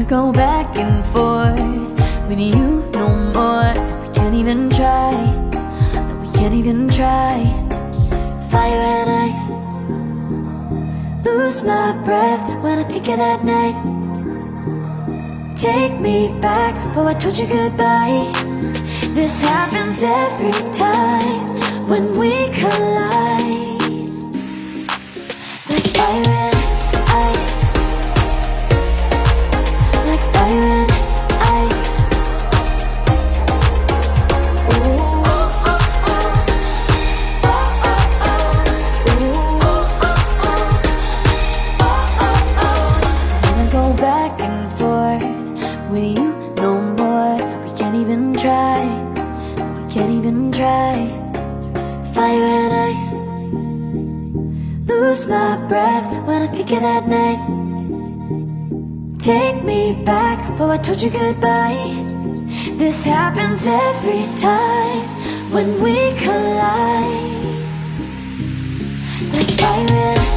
go back and forth with you no more. We can't even try, no, we can't even try. Fire and ice, lose my breath when I think of that night. Take me back, oh I told you goodbye. This happens every time when we collide. Like fire and ice, like fire and ice. Ooh. Wanna go back and forth with you no more. We can't even try, we can't even try. Fire and ice, lose my breath when I think of that night. Take me back, oh I told you goodbye. This happens every time when we collide. Like fire and